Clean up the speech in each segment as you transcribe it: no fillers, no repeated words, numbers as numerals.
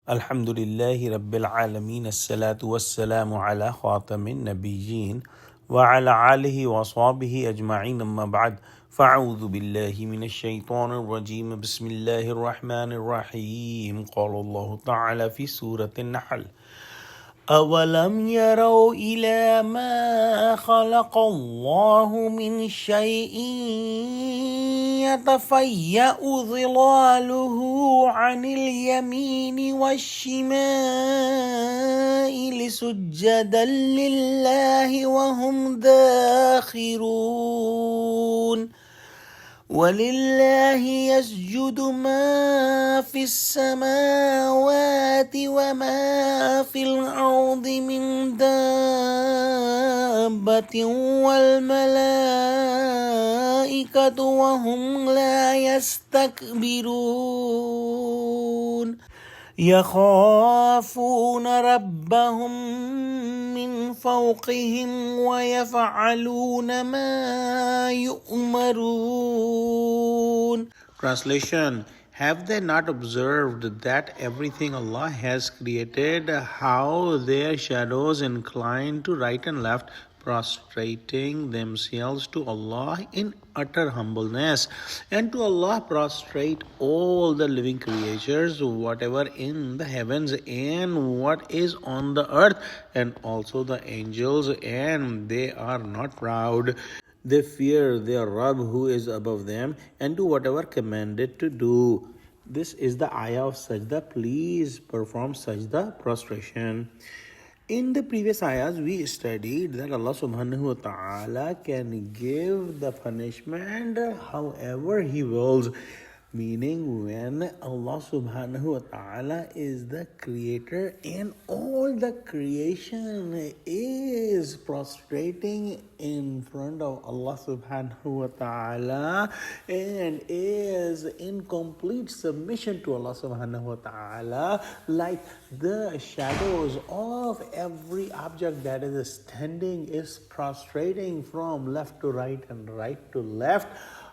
Alhamdulillahi Rabbil Alameen, as-salatu was-salamu ala khatamin nabiyyin wa ala alihi wa sahbihi ajma'in, amma ba'd. Fa'udhu billahi minash shaitanir rajim. Bismillahir rahmanir rahim. Qala Allah ta'ala fi Surah Nahl. أَوَلَمْ يَرَوْا إِلَى مَا خَلَقَ اللَّهُ مِنْ شَيْءٍ يَتَفَيَّأُ ظِلَالُهُ عَنِ الْيَمِينِ وَالشِّمَائِلِ سُجَّدًا لِلَّهِ وَهُمْ دَاخِرُونَ وَلِلَّهِ يَسْجُدُ مَا فِي السَّمَاوَاتِ وَمَا فِي الْأَرْضِ مِنْ دَابَّةٍ وَالْمَلَائِكَةُ وَهُمْ لَا يَسْتَكْبِرُونَ يَخَافُونَ رَبَّهُمْ مِنْ فَوْقِهِمْ وَيَفْعَلُونَ مَا يُؤْمَرُونَ. Translation: Have they not observed that everything Allah has created, how their shadows incline to right and left, prostrating themselves to Allah in utter humbleness, and to Allah prostrate all the living creatures, whatever in the heavens and what is on the earth, and also the angels, and they are not proud. They fear their Rabb who is above them and do whatever commanded to do. This is the ayah of sajda. Please perform sajda prostration. In the previous ayahs, we studied that Allah subhanahu wa ta'ala can give the punishment however He wills. Meaning, when Allah subhanahu wa ta'ala is the creator and all the creation is prostrating in front of Allah subhanahu wa ta'ala and is in complete submission to Allah subhanahu wa ta'ala, like the shadows of every object that is standing is prostrating from left to right and right to left.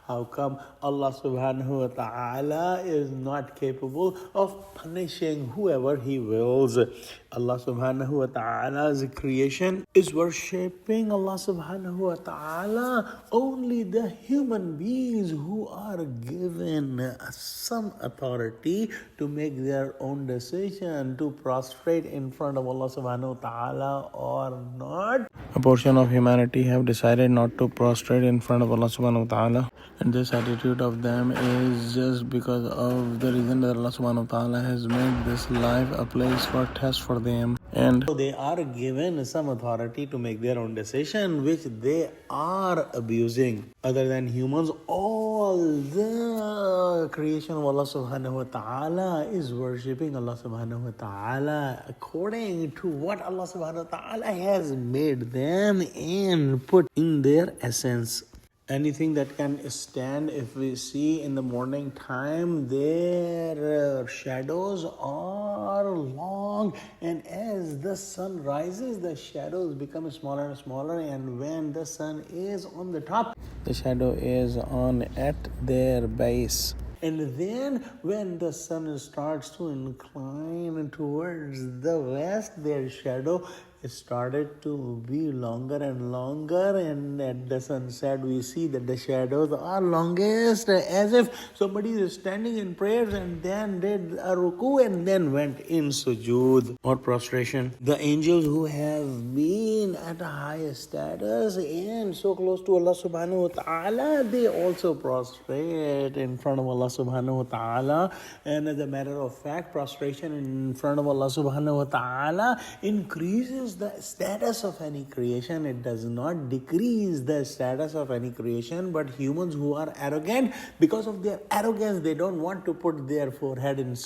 How come Allah subhanahu wa ta'ala is not capable of punishing whoever He wills? Allah subhanahu wa ta'ala's creation is worshipping Allah subhanahu wa ta'ala. Only the human beings who are given some authority to make their own decision to prostrate in front of Allah subhanahu wa ta'ala or not. A portion of humanity have decided not to prostrate in front of Allah subhanahu wa ta'ala. And this attitude of them is just because of the reason that Allah subhanahu wa ta'ala has made this life a place for test for them. And so they are given some authority to make their own decision, which they are abusing. Other than humans, all the creation of Allah subhanahu wa ta'ala is worshipping Allah subhanahu wa ta'ala according to what Allah subhanahu wa ta'ala has made them and put in their essence. Anything that can stand, if we see in the morning time, their shadows are long, and as the sun rises, the shadows become smaller and smaller, and when the sun is on the top, the shadow is on at their base. And then when the sun starts to incline towards the west, their shadow started to be longer and longer, and at the sunset we see that the shadows are longest, as if somebody is standing in prayers and then did a ruku and then went in sujood or prostration. The angels who have been at a higher status and so close to Allah subhanahu wa ta'ala, they also prostrate in front of Allah subhanahu wa ta'ala. And as a matter of fact, prostration in front of Allah subhanahu wa ta'ala increases the status of any creation. It does not decrease the status of any creation. But humans who are arrogant, because of their arrogance, they don't want to put their forehead in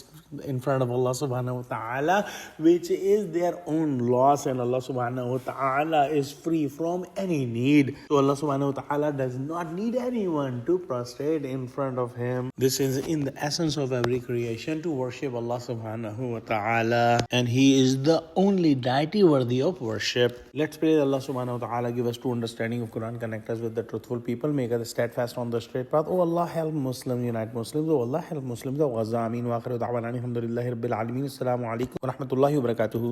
front of Allah subhanahu wa ta'ala, which is their own loss, and Allah subhanahu wa ta'ala is free from any need. So Allah subhanahu wa ta'ala does not need anyone to prostrate in front of Him. This is in the essence of every creation, to worship Allah subhanahu wa ta'ala, and He is the only deity worthy way of worship. Let's pray that Allah subhanahu wa ta'ala give us true understanding of Quran, connect us with the truthful people, make us steadfast on the straight path. Oh Allah, help Muslims, unite Muslims. Oh Allah, help Muslims. Oh Gaza, Ameen. Wa akhiru da'wana alhamdulillahi rabbil alameen. Assalamu alaikum wa rahmatullahi wa barakatuhu.